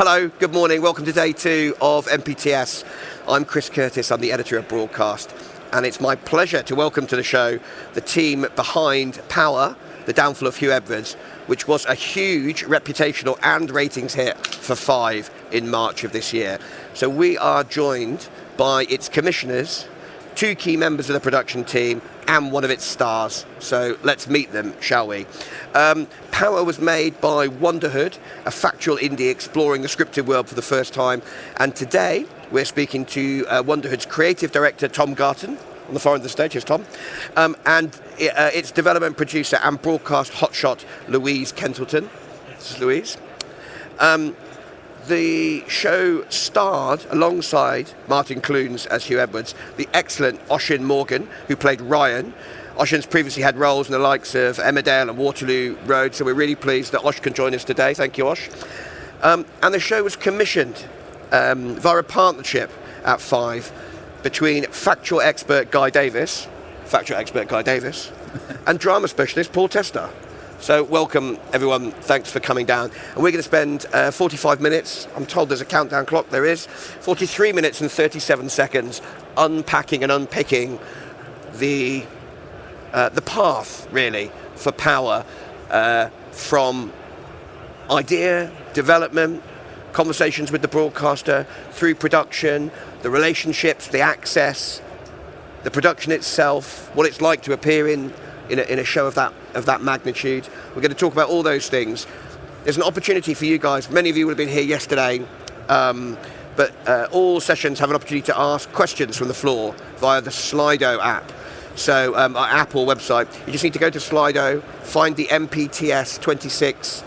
Hello, good morning. Welcome to day 2 of MPTS. I'm Chris Curtis, I'm the editor of Broadcast, and it's my pleasure to welcome to the show the team behind Power, the downfall of Huw Edwards, which was a huge reputational and ratings hit for 5 in March of this year. So we are joined by its commissioners, 2 key members of the production team, and one of its stars. So let's meet them, shall we? Power was made by Wonderhood, a factual indie exploring the scripted world for the first time. And today we're speaking to Wonderhood's creative director, Tom Garton, on the far end of the stage. Here's Tom. And its development producer and broadcast hotshot, Louise Kentleton. This is Louise. The show starred, alongside Martin Clunes as Huw Edwards, the excellent Oisin Morgan, who played Ryan. Oisin's previously had roles in the likes of Emmerdale and Waterloo Road, so we're really pleased that Oisin can join us today. Thank you, Oisin. And the show was commissioned via a partnership at 5 between factual expert Guy Davis, and drama specialist Paul Tester. So welcome everyone, thanks for coming down. And we're going to spend 45 minutes, I'm told there's a countdown clock, there is, 43 minutes and 37 seconds unpacking and unpicking the path, really, for Power from idea, development, conversations with the broadcaster, through production, the relationships, the access, the production itself, what it's like to appear in a show of that magnitude. We're going to talk about all those things. There's an opportunity for you guys. Many of you would have been here yesterday, but all sessions have an opportunity to ask questions from the floor via the Slido app. So our app or website, you just need to go to Slido, find the MPTS 26,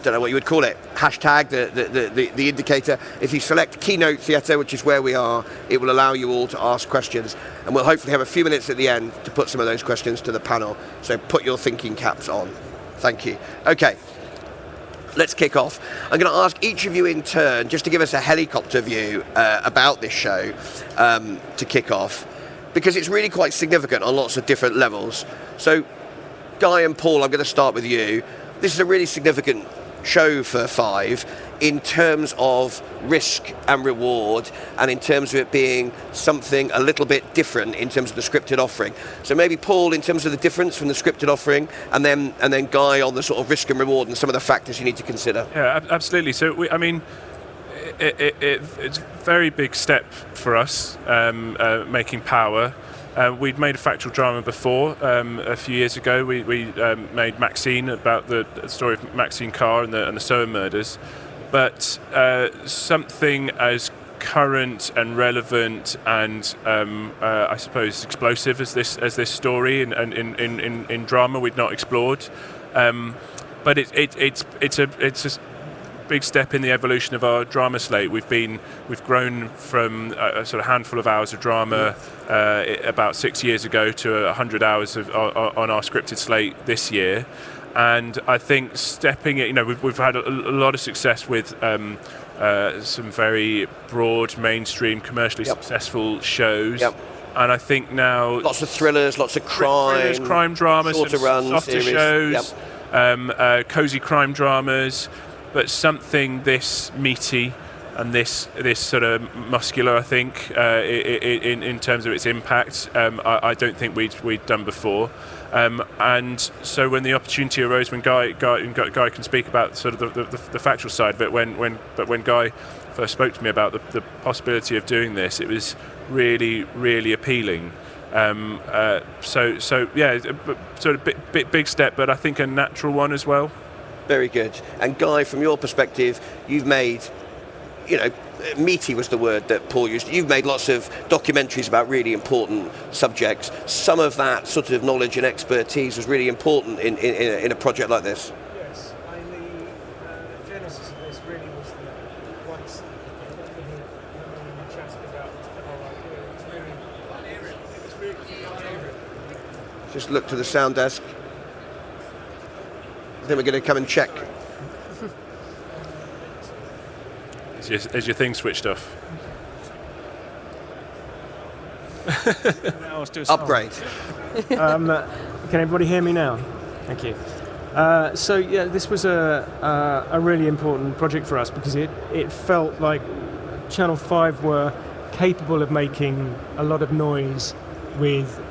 don't know what you would call it, hashtag, the indicator. If you select Keynote Theatre, which is where we are, it will allow you all to ask questions. And we'll hopefully have a few minutes at the end to put some of those questions to the panel. So put your thinking caps on. Thank you. Okay, let's kick off. I'm going to ask each of you in turn just to give us a helicopter view about this show to kick off, because it's really quite significant on lots of different levels. So Guy and Paul, I'm going to start with you. This is a really significant show for 5 in terms of risk and reward, and in terms of it being something a little bit different in terms of the scripted offering. So maybe Paul, in terms of the difference from the scripted offering, and then Guy on the sort of risk and reward and some of the factors you need to consider. Yeah, absolutely. So it's a very big step for us, making Power. We'd made a factual drama before. A few years ago, we made Maxine, about the story of Maxine Carr and the Sower murders. But something as current and relevant and I suppose explosive as this story and in drama we'd not explored. But it's a big step in the evolution of our drama slate. We've grown from a sort of handful of hours of drama about 6 years ago to 100 hours on our scripted slate this year. And I think stepping it, we've had a lot of success with some very broad, mainstream, commercially successful shows. Yep. And I think now lots of thrillers, lots of crime dramas, shorter runs, softer shows, cozy crime dramas. But something this meaty and this sort of muscular, I think, in terms of its impact, I don't think we'd done before. And so when the opportunity arose, when Guy can speak about sort of the factual side of it, when Guy first spoke to me about the possibility of doing this, it was really, really appealing. So yeah, sort of big step, but I think a natural one as well. Very good. And Guy, from your perspective, you've made, meaty was the word that Paul used. You've made lots of documentaries about really important subjects. Some of that sort of knowledge and expertise was really important in a project like this. Yes, the genesis of this really was that once we chatted about the whole idea, it was really Just look to the sound desk. I think we're going to come and check. Is your thing switched off? Upgrade. Can everybody hear me now? Thank you. So yeah, this was a really important project for us because it felt like Channel 5 were capable of making a lot of noise with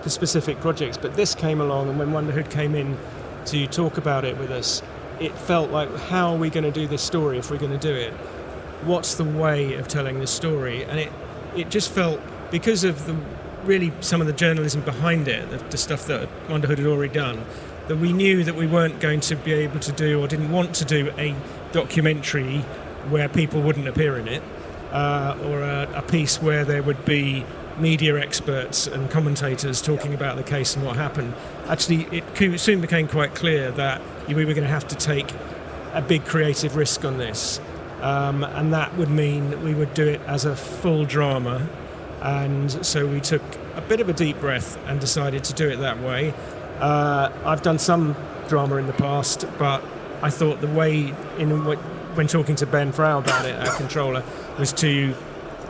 the specific projects, but this came along, and when Wonderhood came in to talk about it with us, it felt like, how are we going to do this story if we're going to do it? What's the way of telling this story? And it just felt, because of some of the journalism behind it, the stuff that Wonderhood had already done, that we knew that we weren't going to be able to do, or didn't want to do, a documentary where people wouldn't appear in it, or a piece where there would be media experts and commentators talking about the case and what happened. Actually, it soon became quite clear that we were going to have to take a big creative risk on this, and that would mean we would do it as a full drama. And so we took a bit of a deep breath and decided to do it that way. I've done some drama in the past, but I thought the way, when talking to Ben Frau about it, our controller, was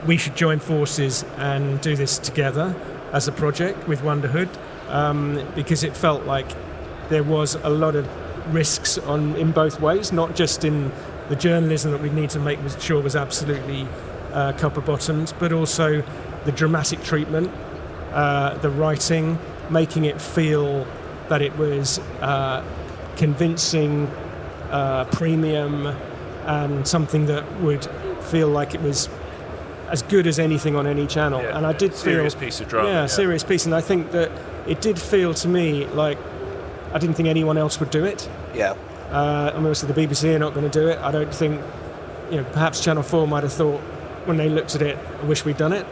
we should join forces and do this together as a project with Wonderhood, because it felt like there was a lot of risks in both ways, not just in the journalism that we need to make sure was absolutely copper-bottomed, but also the dramatic treatment, the writing, making it feel that it was convincing, premium, and something that would feel like it was as good as anything on any channel. Yeah, and I did serious piece of drama. Yeah, serious piece. And I think that it did feel to me like I didn't think anyone else would do it. Yeah. I mean, obviously the BBC are not going to do it. I don't think, perhaps Channel 4 might have thought when they looked at it, I wish we'd done it.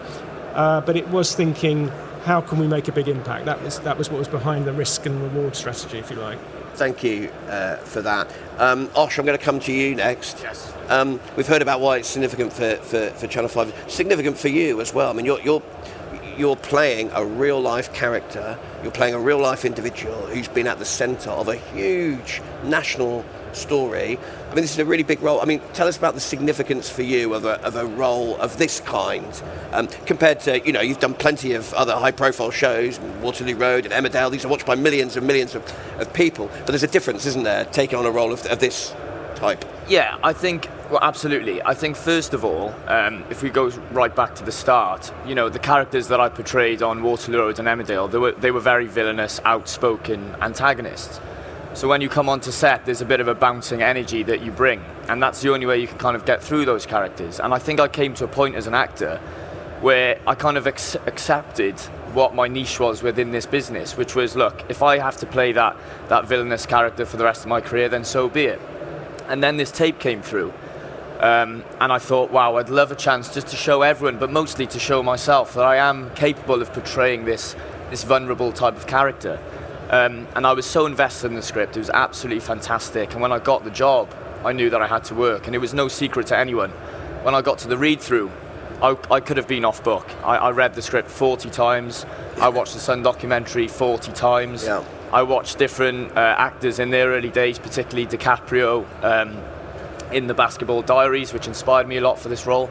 But it was thinking, how can we make a big impact? That was what was behind the risk and reward strategy, if you like. Thank you for that. Osh, I'm going to come to you next. Yes. We've heard about why it's significant for Channel 5. Significant for you as well. I mean, you're playing a real-life character. You're playing a real-life individual who's been at the centre of a huge national story. I mean, this is a really big role. I mean, tell us about the significance for you of a role of this kind, compared to, you've done plenty of other high-profile shows, Waterloo Road and Emmerdale. These are watched by millions and millions of people. But there's a difference, isn't there, taking on a role of this type? Yeah, I think, well, absolutely. I think, first of all, if we go right back to the start, the characters that I portrayed on Waterloo Road and Emmerdale, they were very villainous, outspoken antagonists. So when you come onto set, there's a bit of a bouncing energy that you bring, and that's the only way you can kind of get through those characters. And I think I came to a point as an actor where I kind of accepted what my niche was within this business, which was, look, if I have to play that villainous character for the rest of my career, then so be it. And then this tape came through, and I thought, wow, I'd love a chance just to show everyone, but mostly to show myself, that I am capable of portraying this vulnerable type of character. And I was so invested in the script. It was absolutely fantastic. And when I got the job, I knew that I had to work. And it was no secret to anyone. When I got to the read-through, I could have been off book. I read the script 40 times. I watched the Sun documentary 40 times. Yeah. I watched different actors in their early days, particularly DiCaprio in The Basketball Diaries, which inspired me a lot for this role.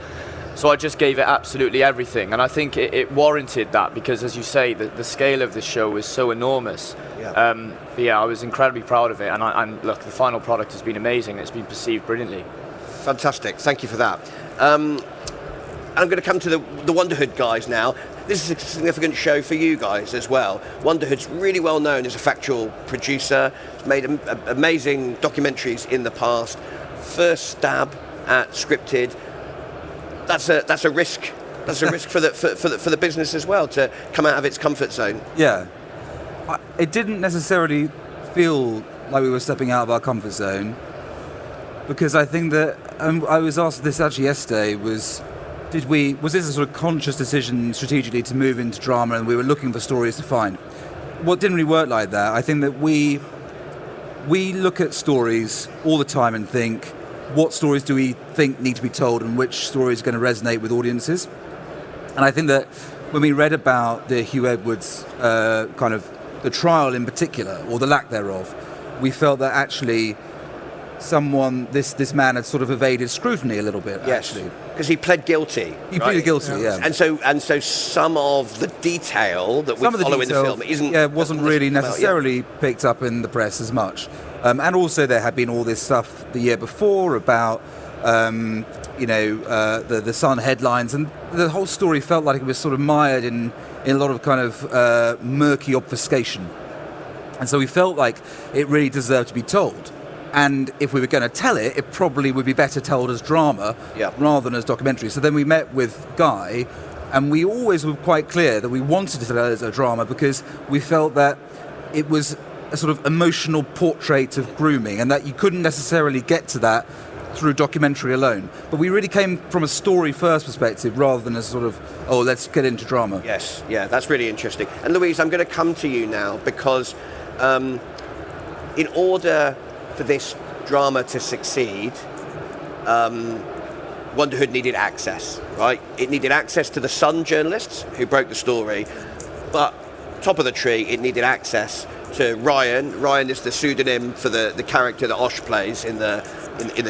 So I just gave it absolutely everything, and I think it warranted that, because, as you say, the scale of this show was so enormous. Yeah. But yeah, I was incredibly proud of it, and look, the final product has been amazing. It's been perceived brilliantly. Fantastic. Thank you for that. I'm going to come to the Wonderhood guys now. This is a significant show for you guys as well. Wonderhood's really well known as a factual producer. It's made amazing documentaries in the past. First stab at scripted. That's a risk. That's a risk for the business as well, to come out of its comfort zone. Yeah, it didn't necessarily feel like we were stepping out of our comfort zone, because I think that I was asked this actually yesterday. Was this a sort of conscious decision strategically to move into drama, and we were looking for stories to find? Well, it didn't really work like that. I think that we look at stories all the time and think, what stories do we think need to be told, and which stories are going to resonate with audiences? And I think that when we read about the Huw Edwards kind of the trial in particular, or the lack thereof, we felt that actually this man had sort of evaded scrutiny a little bit. Yes, actually, because he pled guilty. He pleaded guilty, yeah. And so some of the detail that we follow in the film wasn't really necessarily picked up in the press as much. And also there had been all this stuff the year before about the Sun headlines, and the whole story felt like it was sort of mired in a lot of kind of murky obfuscation. And so we felt like it really deserved to be told. And if we were going to tell it, it probably would be better told as drama rather than as documentary. So then we met with Guy, and we always were quite clear that we wanted to tell it as a drama because we felt that it was a sort of emotional portrait of grooming, and that you couldn't necessarily get to that through documentary alone. But we really came from a story-first perspective rather than a sort of, let's get into drama. Yes, yeah, that's really interesting. And Louise, I'm going to come to you now because in order for this drama to succeed, Wonderhood needed access, right? It needed access to the Sun journalists who broke the story, but top of the tree, it needed access to Ryan. Ryan is the pseudonym for the character that Osh plays in the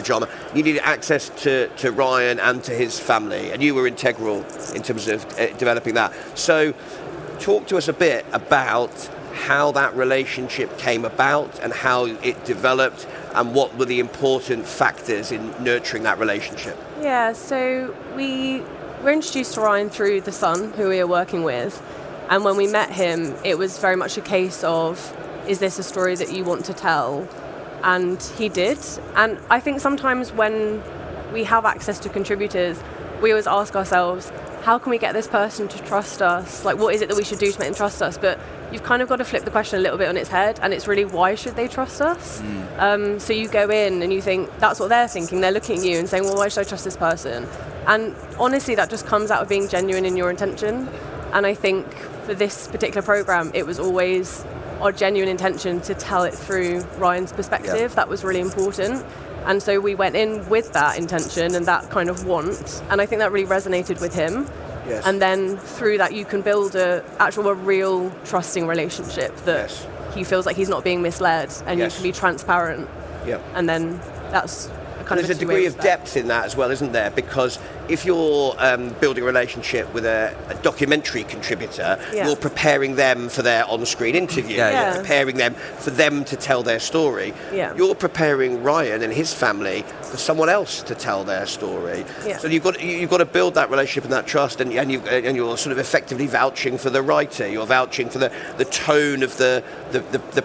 drama. You needed access to Ryan and to his family, and you were integral in terms of developing that. So talk to us a bit about how that relationship came about and how it developed, and what were the important factors in nurturing that relationship. Yeah, so we were introduced to Ryan through the Sun, who we were working with, and when we met him, it was very much a case of, is this a story that you want to tell? And he did. And I think sometimes when we have access to contributors, we always ask ourselves, how can we get this person to trust us? Like, what is it that we should do to make them trust us? But you've kind of got to flip the question a little bit on its head, and it's really, why should they trust us? So you go in and you think, that's what they're thinking. They're looking at you and saying, well, why should I trust this person? And honestly, that just comes out of being genuine in your intention. And I think for this particular program, it was always our genuine intention to tell it through Ryan's perspective. Yeah. That was really important. And so we went in with that intention and that kind of want, and I think that really resonated with him. Yes. And then through that you can build a real trusting relationship that he feels like he's not being misled, and you can be transparent. Yeah. And then that's kind There's a degree of depth in that as well, isn't there? Because if you're building a relationship with a documentary contributor, you're preparing them for their on-screen interview. You're preparing them for them to tell their story. Yeah. You're preparing Ryan and his family for someone else to tell their story. Yeah. So you've got to build that relationship and that trust, and you're sort of effectively vouching for the writer. You're vouching for the tone of the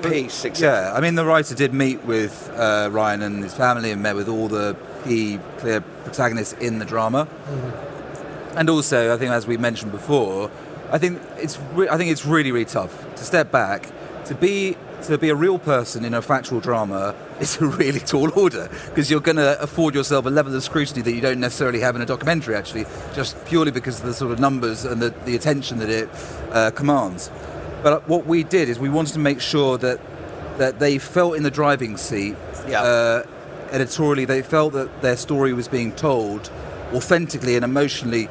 piece. Etc. Yeah, I mean, the writer did meet with Ryan and his family and met with all the key clear protagonists in the drama. Mm-hmm. And also, I think, as we mentioned before, I think it's really, really tough to step back. To be a real person in a factual drama is a really tall order, because you're going to afford yourself a level of scrutiny that you don't necessarily have in a documentary, actually, just purely because of the sort of numbers and the attention that it commands. But what we did is we wanted to make sure that they felt in the driving seat. Editorially, they felt that their story was being told authentically and emotionally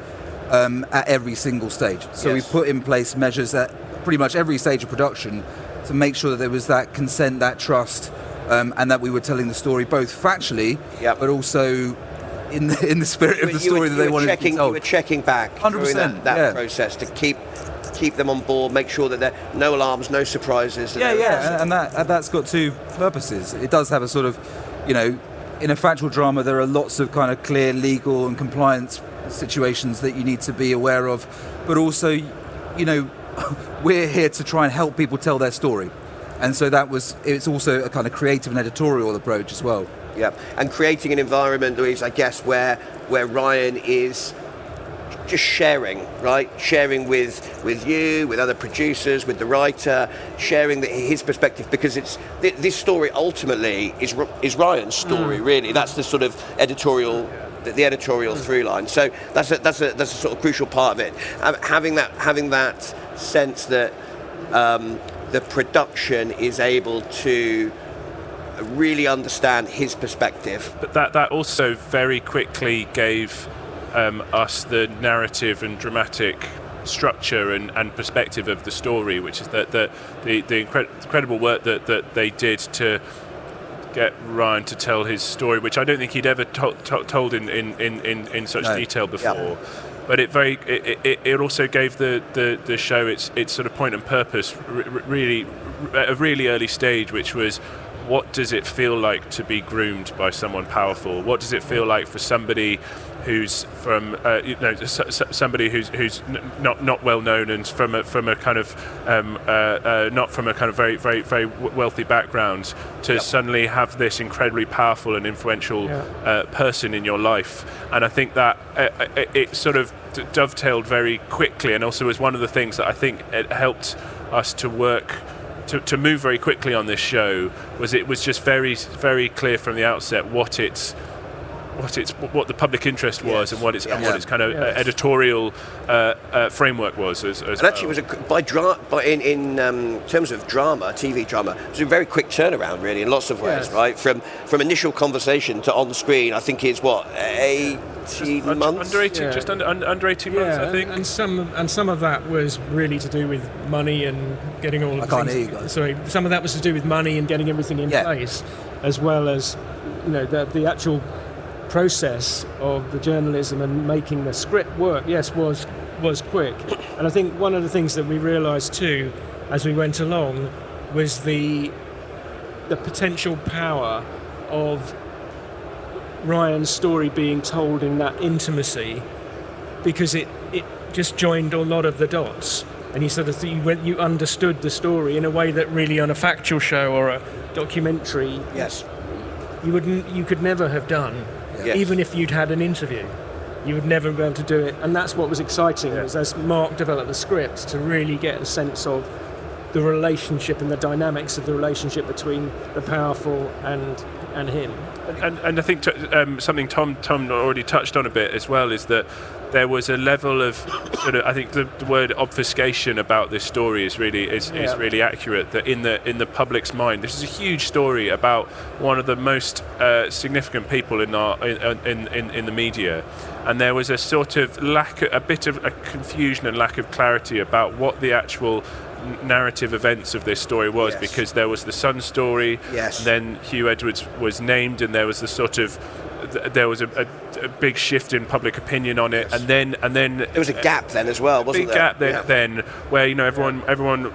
at every single stage. So we put in place measures at pretty much every stage of production to make sure that there was that consent, that trust, and that we were telling the story both factually, but also in the spirit of the story that they wanted to be told. You were checking back 100%, during that process to keep them on board, make sure that there are no alarms, no surprises. And that's got two purposes. It does have a sort of, in a factual drama, there are lots of kind of clear legal and compliance situations that you need to be aware of, but also, we're here to try and help people tell their story. And so it's also a kind of creative and editorial approach as well. Yeah, and creating an environment, Louise, I guess, where Ryan is just sharing, right? Sharing with you, with other producers, with the writer, sharing his perspective, because this story ultimately is Ryan's story, really. That's the sort of editorial, the editorial through line. So that's a sort of crucial part of it. Having that sense that the production is able to really understand his perspective. But that also very quickly gave us the narrative and dramatic structure and perspective of the story, which is that the incredible work that they did to get Ryan to tell his story, which I don't think he'd ever told in such detail before. Yeah. But it also gave the show its sort of point and purpose really at a really early stage, which was what does it feel like to be groomed by someone powerful? What does it feel like for somebody who's from somebody who's not well known and from a kind of not from a kind of very very very wealthy background to suddenly have this incredibly powerful and influential person in your life? And I think that it sort of dovetailed very quickly, and also was one of the things that I think it helped us to work to move very quickly on this show. Was it was just very very clear from the outset what the public interest was, and what its kind of editorial framework was as and well. actually was in terms of drama, TV drama, it was a very quick turnaround really in lots of ways, right? From initial conversation to on screen, I think is 18 months? Under 18, just under 18 months, I think. And some of that was really to do with money and getting all of the things. Sorry, some of that was to do with money and getting everything in place, as well as the actual process of the journalism and making the script work. Was quick. And I think one of the things that we realised too, as we went along, was the potential power of Ryan's story being told in that intimacy, because it just joined a lot of the dots, and you understood the story in a way that really on a factual show or a documentary you could never have done. Even if you'd had an interview, you would never be able to do it. And that's what was exciting, was as Mark developed the script, to really get a sense of the relationship and the dynamics of the relationship between the powerful and him. And I think something Tom already touched on a bit as well is that there was a level of sort of, I think the word obfuscation about this story is really accurate. That in the public's mind, this is a huge story about one of the most significant people in the media, and there was a sort of a bit of a confusion and lack of clarity about what the actual narrative events of this story was, because there was the Sun story, then Huw Edwards was named, and there was the sort of a big shift in public opinion on it, and then there was a gap then as well, wasn't there? Big gap then where everyone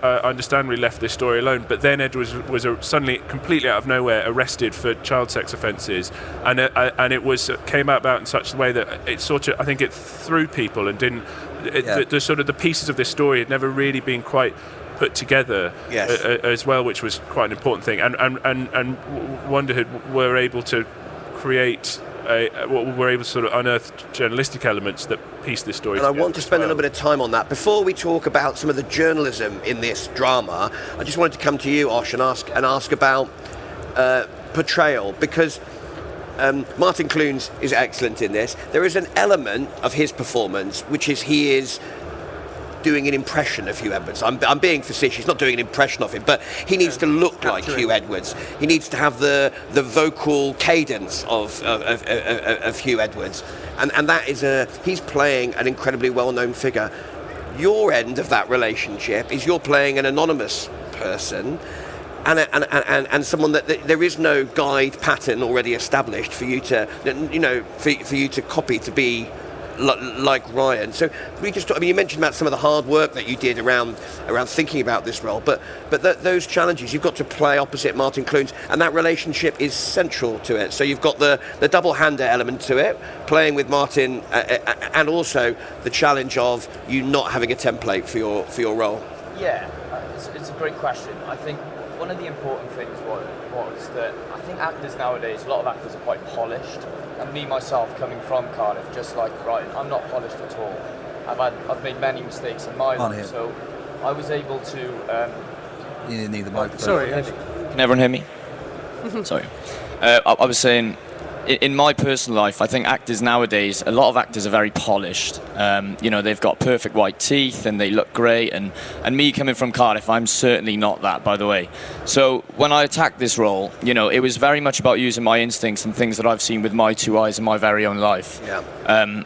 understandably left this story alone, but then Edwards was suddenly completely out of nowhere arrested for child sex offences, and it came about in such a way that it sort of, I think it threw people and didn't. The sort of the pieces of this story had never really been quite put together as well, which was quite an important thing. And Wonderhood were able to create were able to sort of unearth journalistic elements that piece this story together. And I want to spend a little bit of time on that. Before we talk about some of the journalism in this drama, I just wanted to come to you, Osh, and ask about portrayal, because Martin Clunes is excellent in this. There is an element of his performance which is he is doing an impression of Huw Edwards. I'm being facetious. He's not doing an impression of him, but he needs to look like Huw Edwards. He needs to have the vocal cadence of Huw Edwards, and that is he's playing an incredibly well-known figure. Your end of that relationship is you're playing an anonymous person. And someone that there is no guide pattern already established for you to, for you to copy to be like Ryan. So we just, you mentioned about some of the hard work that you did around thinking about this role, but those challenges, you've got to play opposite Martin Clunes, and that relationship is central to it. So you've got the double-hander element to it, playing with Martin, and also the challenge of you not having a template for your role. Yeah, it's a great question. I think one of the important things was that I think actors nowadays, a lot of actors are quite polished, and me myself coming from Cardiff, just like Ryan, I'm not polished at all. I've made many mistakes in my life, so I was able to. You didn't need the microphone. Sorry, can everyone hear me? Sorry, I was saying. In my personal life, I think actors nowadays, a lot of actors are very polished. They've got perfect white teeth and they look great. And me coming from Cardiff, I'm certainly not that, by the way. So when I attacked this role, it was very much about using my instincts and things that I've seen with my two eyes in my very own life. Yeah.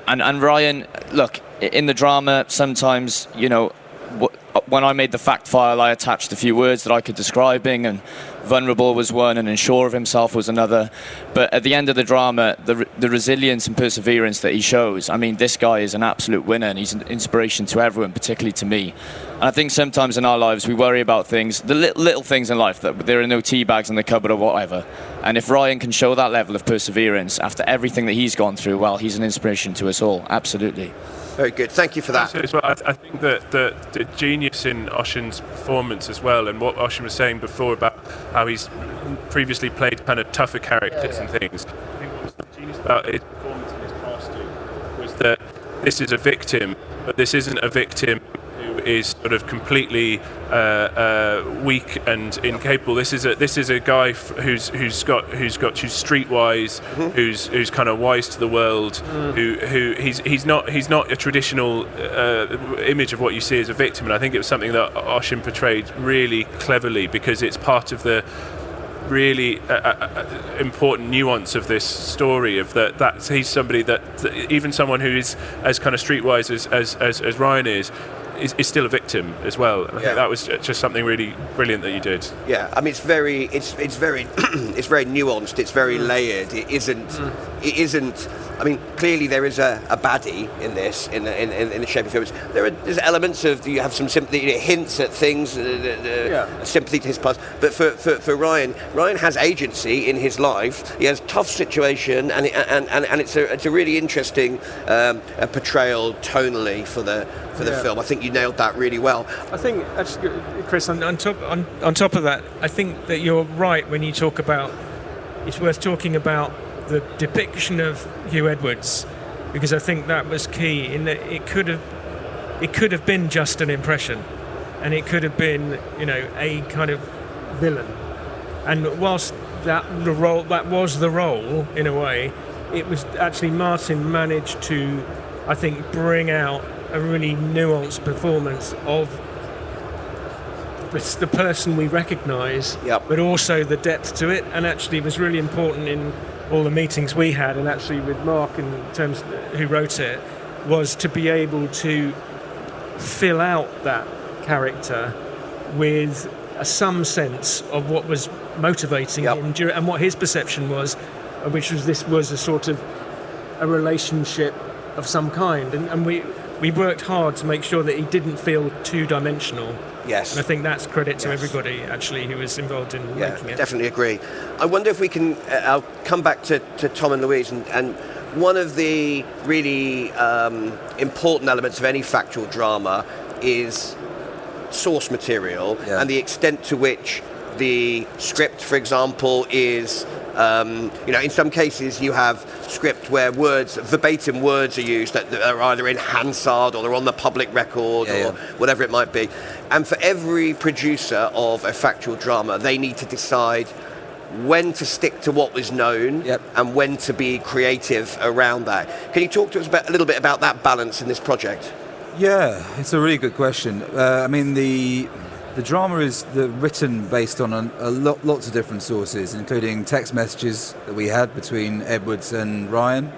And Ryan, look, in the drama, sometimes, when I made the fact file, I attached a few words that I could describing, and vulnerable was one, and unsure of himself was another. But at the end of the drama, the resilience and perseverance that he shows, I mean, this guy is an absolute winner, and he's an inspiration to everyone, particularly to me. And I think sometimes in our lives we worry about things, the little things in life, that there are no tea bags in the cupboard or whatever. And if Ryan can show that level of perseverance after everything that he's gone through, well, he's an inspiration to us all, absolutely. Very good. Thank you for that. So as well, I think that the genius in Oshin's performance as well, and what Oshin was saying before about how he's previously played kind of tougher characters and things. I think what was genius about his performance in his casting was that this is a victim, but this isn't a victim who is sort of completely weak and incapable. This is a guy who's streetwise, who's kind of wise to the world, who he's not a traditional image of what you see as a victim. And I think it was something that Oshin portrayed really cleverly, because it's part of the really important nuance of this story, of that he's somebody that even someone who is as kind of streetwise as Ryan is still a victim as well. And I think that was just something really brilliant that you did. Yeah, I mean, it's very it's very it's very nuanced. It's very layered. It isn't. I mean, clearly there is a baddie in this, in the shape of films. There's elements of, you have some sympathy, hints at things, sympathy to his past. But for Ryan has agency in his life. He has tough situation, and it's a really interesting portrayal tonally for the film. I think you nailed that really well. I think, actually, Chris, on top of that, I think that you're right when you talk about, it's worth talking about the depiction of Huw Edwards, because I think that was key in that it could have been just an impression, and it could have been, a kind of villain. And whilst that was the role in a way, it was actually Martin managed to, I think, bring out a really nuanced performance of the person we recognise, but also the depth to it. And actually it was really important in all the meetings we had, and actually with Mark in terms of who wrote it, was to be able to fill out that character with some sense of what was motivating him and what his perception was, which was this was a sort of a relationship of some kind, and we worked hard to make sure that he didn't feel two-dimensional. Yes. And I think that's credit to everybody, actually, who was involved in making it. Definitely agree. I wonder if we can, I'll come back to Tom and Louise, and one of the really important elements of any factual drama is source material, and the extent to which the script, for example, is... in some cases you have script where verbatim words are used that are either in Hansard or they're on the public record or whatever it might be. And for every producer of a factual drama, they need to decide when to stick to what was known and when to be creative around that. Can you talk to us a little bit about that balance in this project? Yeah, it's a really good question. I mean, the drama is written based on lots of different sources, including text messages that we had between Edwards and Ryan.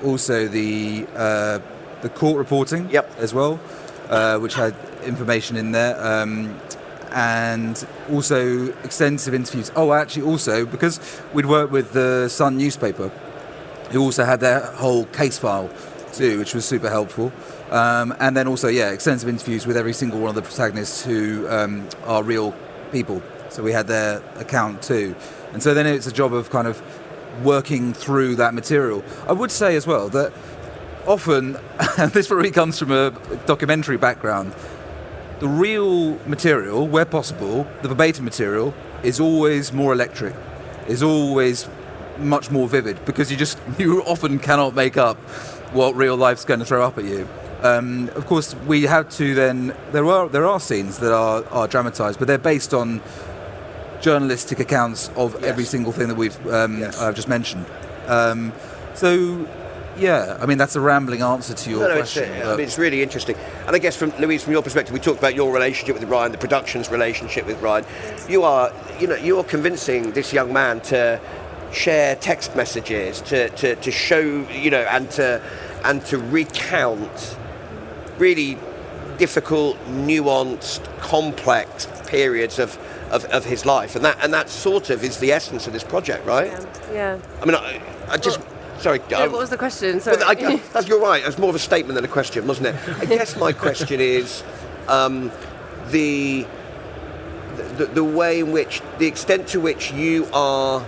Also the court reporting as well, which had information in there. And also extensive interviews. Oh, actually also, because we'd worked with the Sun newspaper, who also had their whole case file too, which was super helpful. And then also, extensive interviews with every single one of the protagonists who are real people. So we had their account too. And so then it's a job of kind of working through that material. I would say as well that often, and this probably comes from a documentary background, the real material, where possible, the verbatim material, is always more electric, is always much more vivid, because you often cannot make up what real life's going to throw up at you. Of course, we have to then... There are scenes that are dramatised, but they're based on journalistic accounts of every single thing that I've just mentioned. I mean, that's a rambling answer to your question. It's really interesting. And I guess, Louise, from your perspective, we talked about your relationship with Ryan, the production's relationship with Ryan. You're convincing this young man to share text messages, to show, and to recount really difficult, nuanced, complex periods of of his life, and that sort of is the essence of this project, right? Yeah. I mean, I just. Sorry. What was the question? Sorry. Well, you're right. It was more of a statement than a question, wasn't it? I guess my question is the way in which, the extent to which you are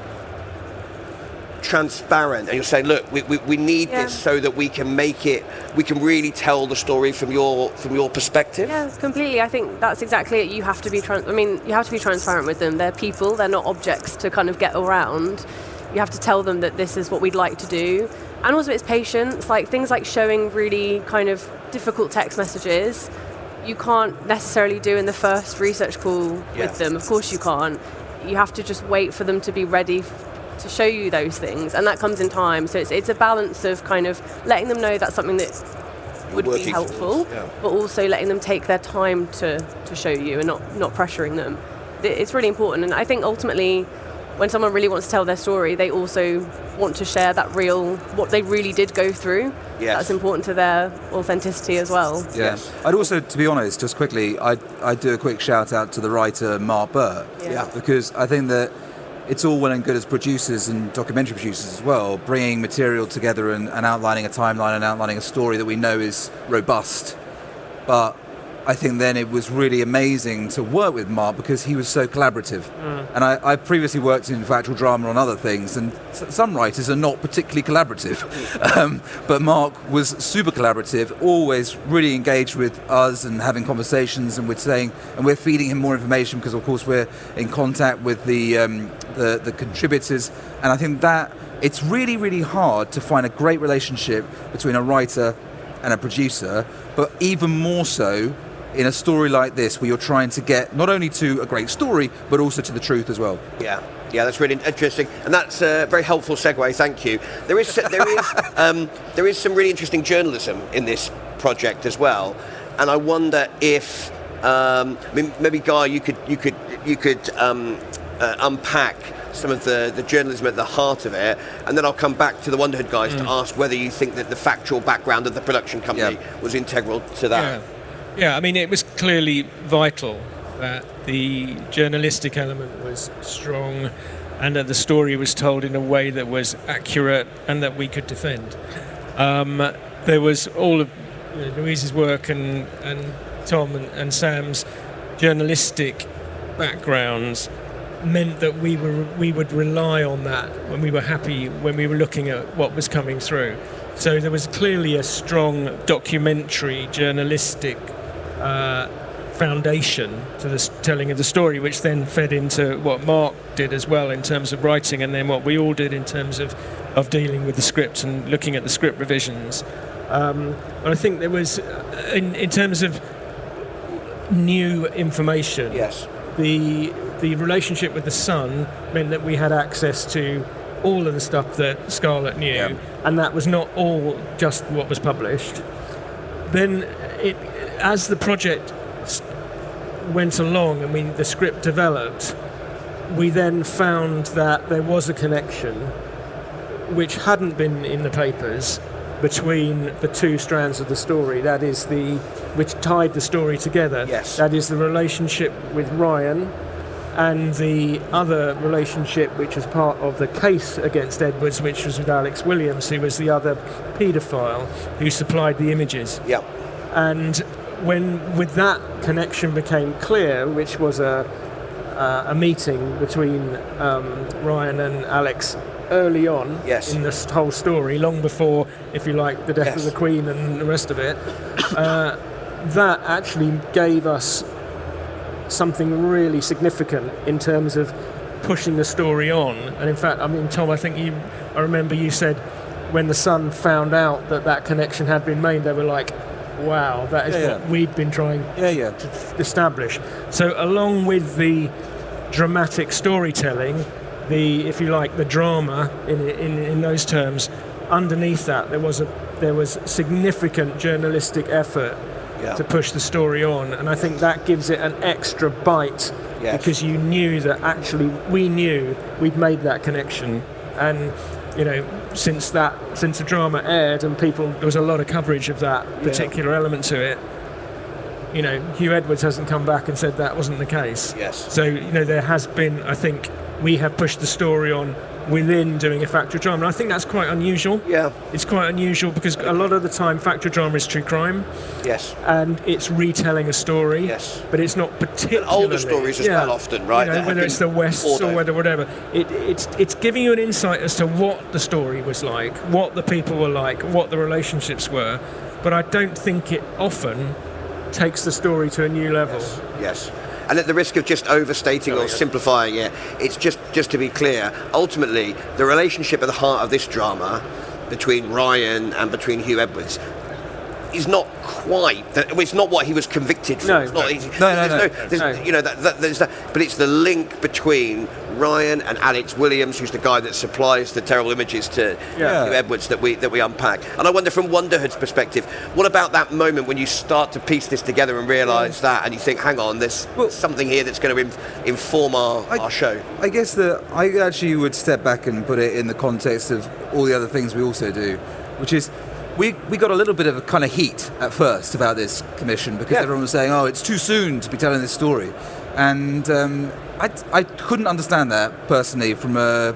transparent, and you're saying, look, we need this so that we can make it, we can really tell the story from your perspective. Yeah, completely. I think that's exactly it. You have to be you have to be transparent with them. They're people. They're not objects to kind of get around. You have to tell them that this is what we'd like to do. And also it's patience, like things like showing really kind of difficult text messages you can't necessarily do in the first research call with them. Of course you can't. You have to just wait for them to be ready to show you those things, and that comes in time. So it's a balance of kind of letting them know that's something that would be helpful, but also letting them take their time to show you and not pressuring them. It's really important, and I think ultimately when someone really wants to tell their story, they also want to share what they really did go through. That's important to their authenticity as well. I'd also, to be honest, just quickly, I'd do a quick shout out to the writer Mark Burt, because I think that it's all well and good as producers and documentary producers as well, bringing material together and outlining a timeline and outlining a story that we know is robust. But I think then it was really amazing to work with Mark because he was so collaborative. And I previously worked in factual drama on other things, and some writers are not particularly collaborative. But Mark was super collaborative, always really engaged with us and having conversations, and we're feeding him more information because of course we're in contact with the contributors. And I think that it's really, really hard to find a great relationship between a writer and a producer, but even more so in a story like this where you're trying to get not only to a great story but also to the truth as well. Yeah, that's really interesting, and that's a very helpful segue. Thank you. There is some really interesting journalism in this project as well, and I wonder if maybe Guy, you could unpack some of the journalism at the heart of it, and then I'll come back to the Wonderhood guys to ask whether you think that the factual background of the production company was integral to that. Yeah, I mean, it was clearly vital that the journalistic element was strong and that the story was told in a way that was accurate and that we could defend. There was all of Louise's work and Tom and Sam's journalistic backgrounds meant that we would rely on that when we were happy, when we were looking at what was coming through. So there was clearly a strong documentary journalistic foundation to the telling of the story, which then fed into what Mark did as well in terms of writing, and then what we all did in terms of dealing with the script and looking at the script revisions. And I think there was, in terms of new information, the relationship with the Sun meant that we had access to all of the stuff that Scarlett knew, and that was not all just what was published. Then, as the project went along and the script developed, we then found that there was a connection which hadn't been in the papers between the two strands of the story. That is which tied the story together. That is the relationship with Ryan and the other relationship which was part of the case against Edwards, which was with Alex Williams, who was the other paedophile who supplied the images. And when with that connection became clear, which was a meeting between Ryan and Alex early on in this whole story, long before, if you like, the death of the Queen and the rest of it, that actually gave us something really significant in terms of pushing the story on. And in fact, I mean, Tom, I remember you said when the Sun found out that connection had been made, they were like, wow, that is what we'd been trying to establish. So along with the dramatic storytelling, if you like, the drama in those terms, underneath that there was significant journalistic effort to push the story on, and I think that gives it an extra bite because you knew that actually we knew we'd made that connection, and since the drama aired and there was a lot of coverage of that particular element to it, Huw Edwards hasn't come back and said that wasn't the case. Yes. So, there has been, I think, we have pushed the story on within doing a factual drama. And I think that's quite unusual. Yeah. It's quite unusual because a lot of the time factual drama is true crime. Yes. And it's retelling a story. Yes. But it's not particularly... And older stories as well often, right? Whether it's the Wests or whatever. It's giving you an insight as to what the story was like, what the people were like, what the relationships were. But I don't think it often takes the story to a new level. Yes. And at the risk of just overstating or simplifying it, it's just to be clear, ultimately, the relationship at the heart of this drama between Ryan and between Huw Edwards is not quite, it's not what he was convicted for. No. It's not, No. but it's the link between Ryan and Alex Williams, who's the guy that supplies the terrible images to Huw Edwards that we unpack. And I wonder, from Wonderhood's perspective, what about that moment when you start to piece this together and realise that, and you think, hang on, there's something here that's going to inform our show? I guess that I actually would step back and put it in the context of all the other things we also do, which is we got a little bit of a kind of heat at first about this commission because everyone was saying, it's too soon to be telling this story. And I couldn't understand that personally from a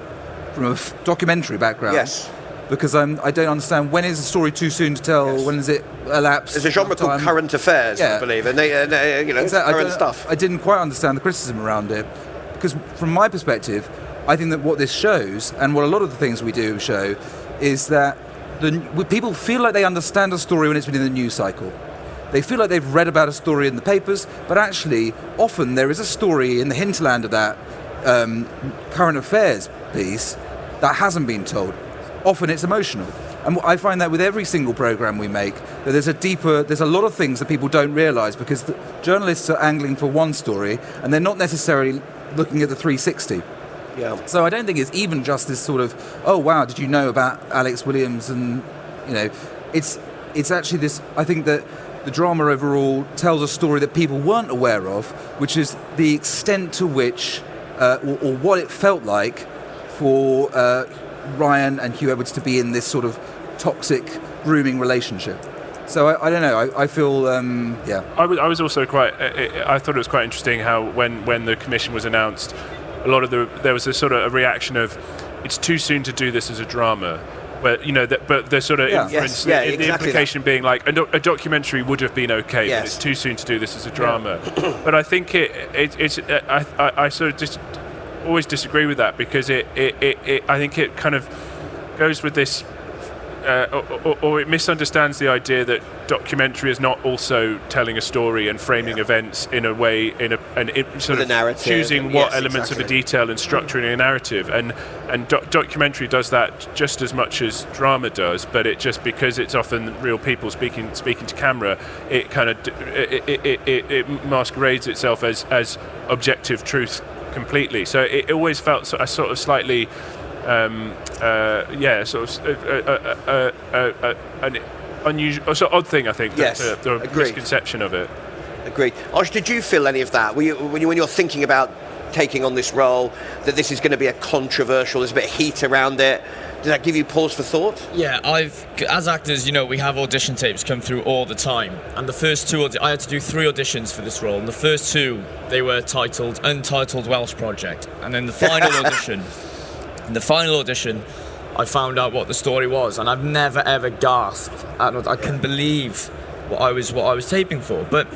documentary background. Yes. Because I don't understand, when is a story too soon to tell? Yes. When does it elapse? There's a genre called current affairs, I believe, and they exactly. current stuff. I didn't quite understand the criticism around it because, from my perspective, I think that what this shows, and what a lot of the things we do show, is that people feel like they understand a story when it's been in the news cycle. They feel like they've read about a story in the papers, but actually, often there is a story in the hinterland of that current affairs piece that hasn't been told. Often it's emotional. And I find that with every single program we make, that there's a lot of things that people don't realise because the journalists are angling for one story and they're not necessarily looking at the 360. Yeah. So I don't think it's even just this sort of, oh wow, did you know about Alex Williams? And it's actually this. I think that the drama overall tells a story that people weren't aware of, which is the extent to which, or what it felt like for Ryan and Huw Edwards to be in this sort of toxic grooming relationship. So I don't know. I feel I was also I thought it was quite interesting how when the commission was announced, there was a sort of a reaction of, it's too soon to do this as a drama. But but the sort of inference, the implication being like a documentary would have been okay, but it's too soon to do this as a drama. But I think I sort of just always disagree with that because I think it kind of goes with this, or it misunderstands the idea that documentary is not also telling a story and framing events in a way, sort of choosing what elements of a detail and structuring a narrative, and documentary does that just as much as drama does, but it just, because it's often real people speaking to camera, it kind of it masquerades itself as objective truth completely. So it always felt a sort of slightly an unusual, sort of odd thing, I think. The misconception of it. Agreed. Osh, did you feel any of that? When you're thinking about taking on this role, that this is going to be a controversial, there's a bit of heat around it? Did that give you pause for thought? Yeah, as actors, we have audition tapes come through all the time. And the first two, I had to do 3 auditions for this role. And the first 2, they were titled Untitled Welsh Project. And then the final audition, I found out what the story was. And I've never, ever gasped. I couldn't believe what I was taping for. But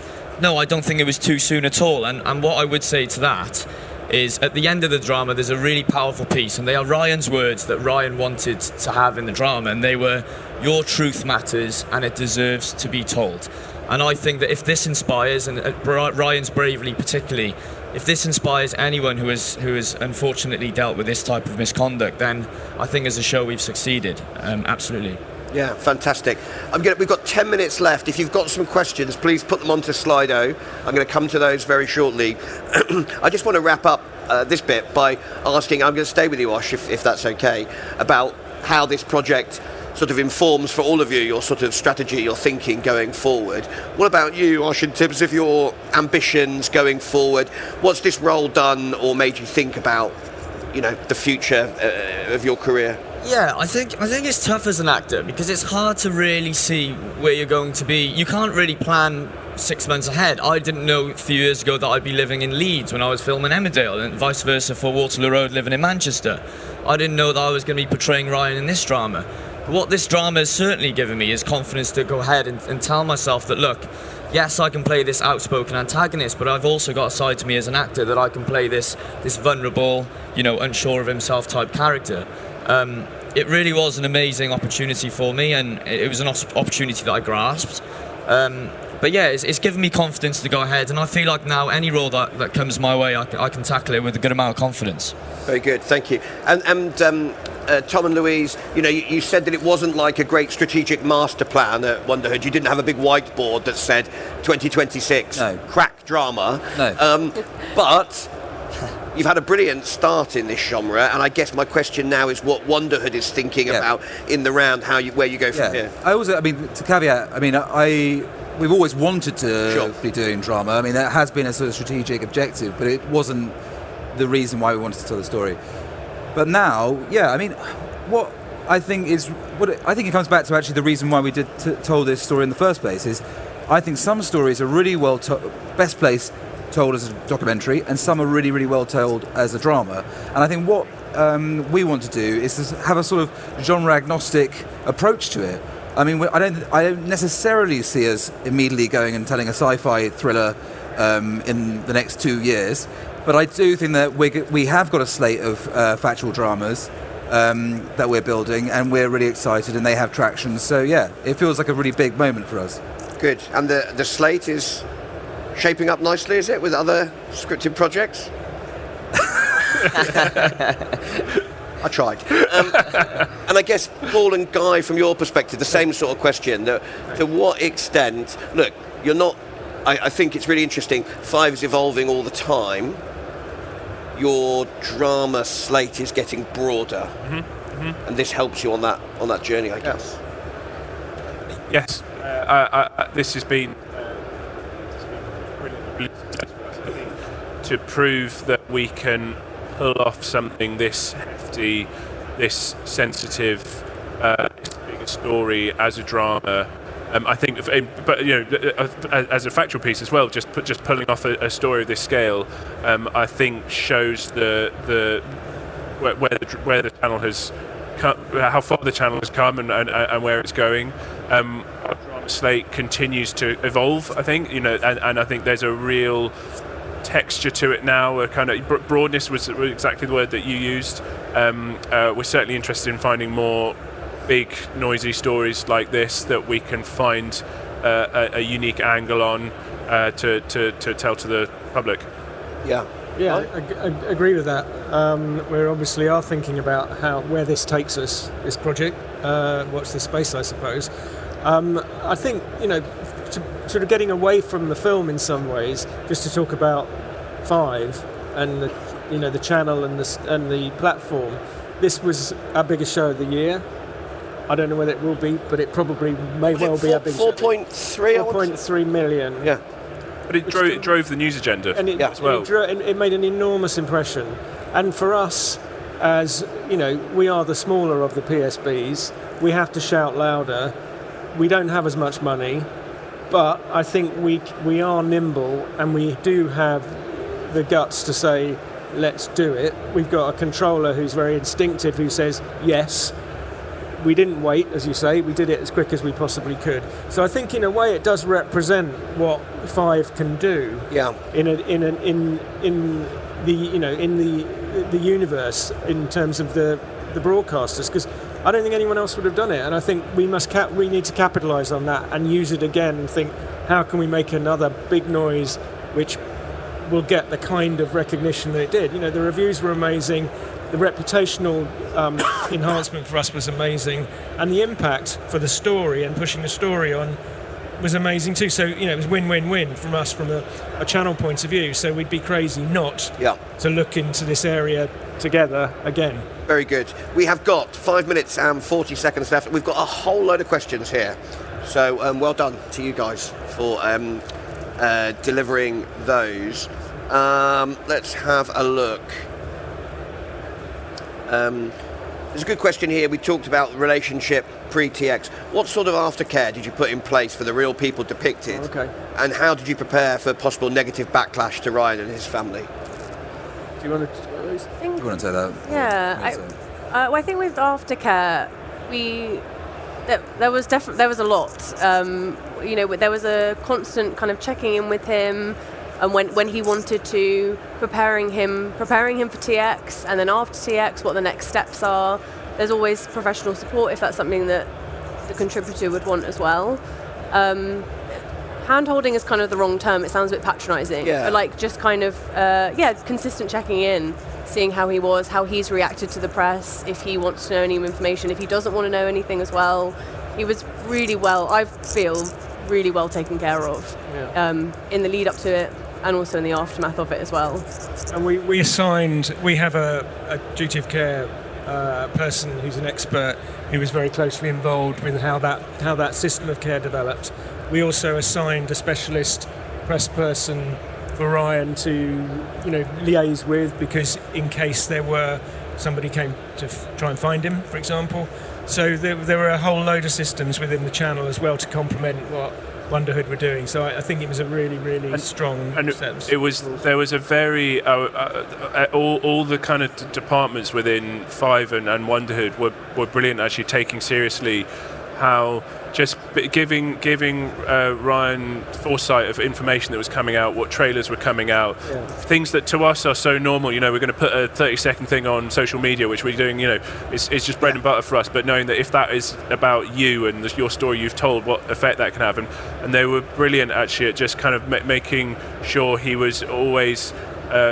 no, I don't think it was too soon at all. And what I would say to that is, at the end of the drama, there's a really powerful piece, and they are Ryan's words that Ryan wanted to have in the drama, and they were, "Your truth matters, and it deserves to be told." And I think that if this inspires, and Ryan's bravely particularly, if this inspires anyone who has unfortunately dealt with this type of misconduct, then I think as a show we've succeeded, absolutely. Yeah, fantastic. We've got 10 minutes left. If you've got some questions, please put them onto Slido. I'm going to come to those very shortly. I just want to wrap up this bit by asking, I'm going to stay with you, Osh, if that's okay, about how this project sort of informs for all of you your sort of strategy, your thinking going forward. What about you, Osh, in terms of your ambitions going forward? What's this role done or made you think about, the future of your career? Yeah, I think it's tough as an actor because it's hard to really see where you're going to be. You can't really plan 6 months ahead. I didn't know a few years ago that I'd be living in Leeds when I was filming Emmerdale, and vice versa for Waterloo Road living in Manchester. I didn't know that I was going to be portraying Ryan in this drama. But what this drama has certainly given me is confidence to go ahead and tell myself that, look, yes, I can play this outspoken antagonist, but I've also got a side to me as an actor that I can play this vulnerable, unsure of himself type character. It really was an amazing opportunity for me, and it was an opportunity that I grasped. But yeah, it's given me confidence to go ahead, and I feel like now any role that comes my way, I can tackle it with a good amount of confidence. Very good, thank you. And Tom and Louise, you said that it wasn't like a great strategic master plan at Wonderhood. You didn't have a big whiteboard that said 2026, no. Crack drama. No. But you've had a brilliant start in this genre, and I guess my question now is what Wonderhood is thinking about in the round, where you go from here. To caveat, we've always wanted to be doing drama. I mean, that has been a sort of strategic objective, but it wasn't the reason why we wanted to tell the story. But now, what I think it comes back to actually the reason why we told this story in the first place is I think some stories are really well best placed told as a documentary, and some are really, really well told as a drama. And I think what we want to do is to have a sort of genre agnostic approach to it. I mean, I don't necessarily see us immediately going and telling a sci-fi thriller in the next 2 years, but I do think that we have got a slate of factual dramas that we're building, and we're really excited, and they have traction. So yeah, it feels like a really big moment for us. Good. And the slate is shaping up nicely, is it, with other scripted projects? I tried. And I guess, Paul and Guy, from your perspective, the same sort of question. To what extent, look, you're not, I think it's really interesting, Five's evolving all the time. Your drama slate is getting broader. And this helps you on that journey, I guess. Yes. This has been to prove that we can pull off something this hefty, this sensitive, this big a story as a drama. I think, but as a factual piece as well, just pulling off a story of this scale, I think shows where the channel has come, how far the channel has come, and where it's going. Our drama slate continues to evolve, I think, and I think there's a real texture to it now. A kind of broadness was exactly the word that you used. We're certainly interested in finding more big, noisy stories like this that we can find a unique angle on to tell to the public. Yeah, I agree with that. We obviously are thinking about where this takes us, this project. Watch this space, I suppose. I think, sort of getting away from the film in some ways, just to talk about Five and the channel and the platform. This was our biggest show of the year. I don't know whether it will be, but it probably may well be our biggest. 4.3 million. Yeah. But it drove the news agenda as well. It made an enormous impression. And for us, as we are the smaller of the PSBs, we have to shout louder. We don't have as much money, but I think we are nimble, and we do have the guts to say, let's do it. We've got a controller who's very instinctive, who says yes. We didn't wait, as you say. We did it as quick as we possibly could. So I think, in a way, it does represent what Five can do. Yeah. In the universe, in terms of the broadcasters, because I don't think anyone else would have done it. And I think we need to capitalise on that and use it again, and think, how can we make another big noise which will get the kind of recognition that it did? The reviews were amazing. The reputational enhancement for us was amazing, and the impact for the story and pushing the story on was amazing too. So it was win-win-win from us, from a channel point of view. So we'd be crazy not to look into this area together again. Very good. We have got 5 minutes and 40 seconds left. We've got a whole load of questions here. So well done to you guys for delivering those. Let's have a look. There's a good question here. We talked about the relationship pre-TX. What sort of aftercare did you put in place for the real people depicted? Okay. And how did you prepare for possible negative backlash to Ryan and his family? Do you want to? Do you want to say that? Yeah, well, I think with aftercare, there was a lot. There was a constant kind of checking in with him, and when he wanted to, preparing him for TX, and then after TX, what the next steps are. There's always professional support if that's something that the contributor would want as well. Hand-holding is kind of the wrong term. It sounds a bit patronising. Yeah. But like just kind of, consistent checking in, seeing how he was, how he's reacted to the press, if he wants to know any information, if he doesn't want to know anything as well. He was really well, I feel, really well taken care of in the lead up to it and also in the aftermath of it as well. And we have a duty of care person who's an expert who was very closely involved with how that system of care developed. We also assigned a specialist press person for Ryan to liaise with, because in case somebody came to try and find him, for example. So there were a whole load of systems within the channel as well to complement what Wonderhood were doing. So I think it was a really, really strong set. There was a very all the kind of departments within Five and Wonderhood were brilliant, actually taking seriously how just giving Ryan foresight of information that was coming out, what trailers were coming out, things that to us are so normal. We're going to put a 30-second thing on social media, which we're doing. It's just bread and butter for us. But knowing that if that is about you and your story you've told, what effect that can have, and they were brilliant actually at just kind of making sure he was always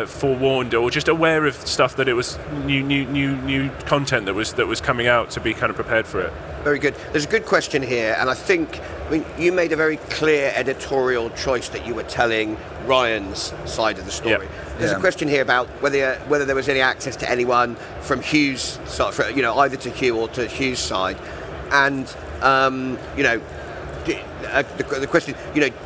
forewarned or just aware of stuff, that it was new content that was coming out, to be kind of prepared for it. Very good. There's a good question here, and I think you made a very clear editorial choice that you were telling Ryan's side of the story. Yep. There's a question here about whether there was any access to anyone from Hugh's side, either to Huw or to Hugh's side, and the question,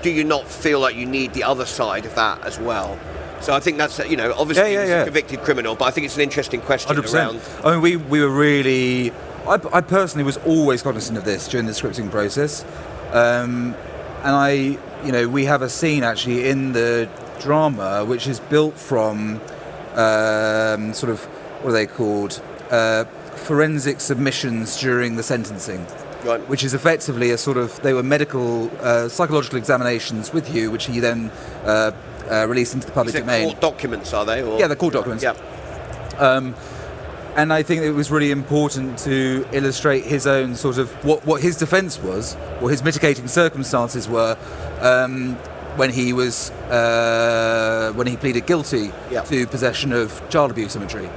do you not feel like you need the other side of that as well? So I think that's, obviously he's a convicted criminal, but I think it's an interesting question 100%. around. I mean, we were really. I personally was always cognizant of this during the scripting process, and we have a scene actually in the drama which is built from sort of, what are they called? Forensic submissions during the sentencing. Right. Which is effectively they were medical, psychological examinations with Huw, which he then released into the public domain. Court documents, are they? Or? Yeah, they're court documents. Yeah. And I think it was really important to illustrate his own sort of what his defence was, or his mitigating circumstances were, when he pleaded guilty to possession of child abuse imagery.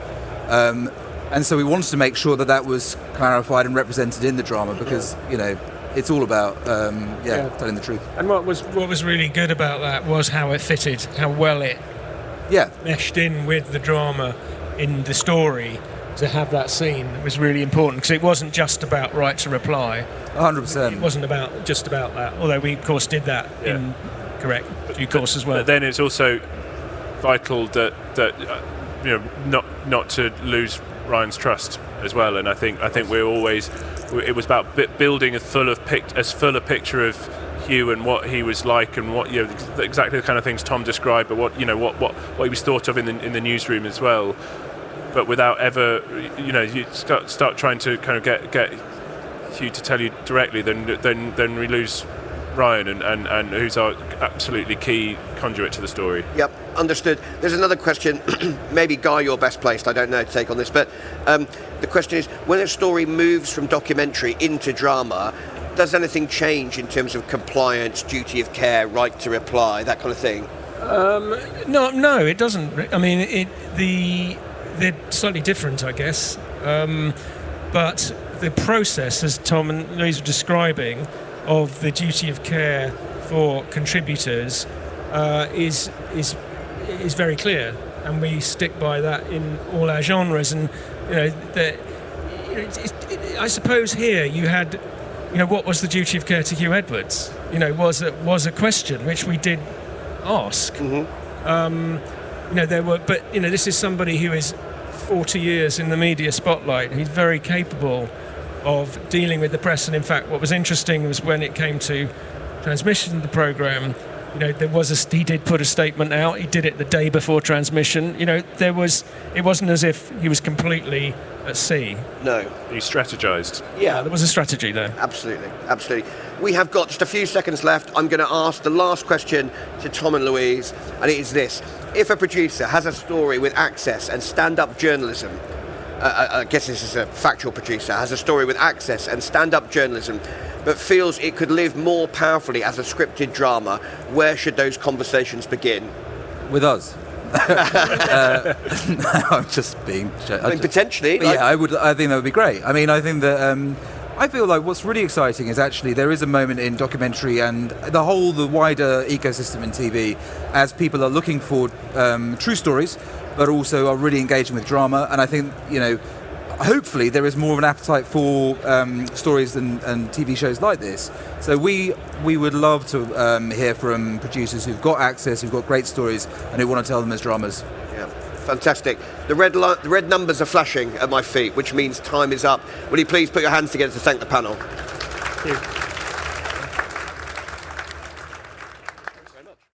And so we wanted to make sure that was clarified and represented in the drama, because it's all about telling the truth. And what was really good about that was how it fitted, how well it meshed in with the drama in the story. To have that scene was really important, because it wasn't just about right to reply. 100%. It wasn't just about that, although we of course did that in correct due course as well. But then it's also vital that not to lose Ryan's trust as well. And I think it was about building as full a picture of Huw and what he was like, and what exactly the kind of things Tom described, but what he was thought of in the newsroom as well. But without ever, you start trying to kind of get Huw to tell you directly, then we lose Ryan, and who's our absolutely key conduit to the story. Yep, understood. There's another question. Maybe Guy, you're best placed, I don't know, to take on this, but the question is, when a story moves from documentary into drama, does anything change in terms of compliance, duty of care, right to reply, that kind of thing? No, it doesn't. I mean, they're slightly different, I guess. But the process, as Tom and Louise were describing, of the duty of care for contributors is very clear, and we stick by that in all our genres. And I suppose here you had, what was the duty of care to Huw Edwards? Was a question which we did ask. Mm-hmm. There were, but this is somebody who is 40 years in the media spotlight. He's very capable of dealing with the press, and in fact what was interesting was when it came to transmission of the programme, you know, he did put a statement out. He did it the day before transmission. You know, it wasn't as if he was completely at sea. No. He strategised. Yeah. There was a strategy there. Absolutely, absolutely. We have got just a few seconds left. I'm going to ask the last question to Tom and Louise, and it is this. If a producer has a story with access and stand-up journalism, I guess this is a factual producer, has a story with access and stand-up journalism, but feels it could live more powerfully as a scripted drama, where should those conversations begin? With us. I'm just being... potentially. Yeah, I think that would be great. I mean, I think that... I feel like what's really exciting is actually there is a moment in documentary and the wider ecosystem in TV as people are looking for true stories, but also are really engaging with drama. And I think, you know, hopefully there is more of an appetite for stories and TV shows like this. So we would love to hear from producers who've got access, who've got great stories, and who want to tell them as dramas. Yeah, fantastic. The red numbers are flashing at my feet, which means time is up. Will you please put your hands together to thank the panel? Thank you.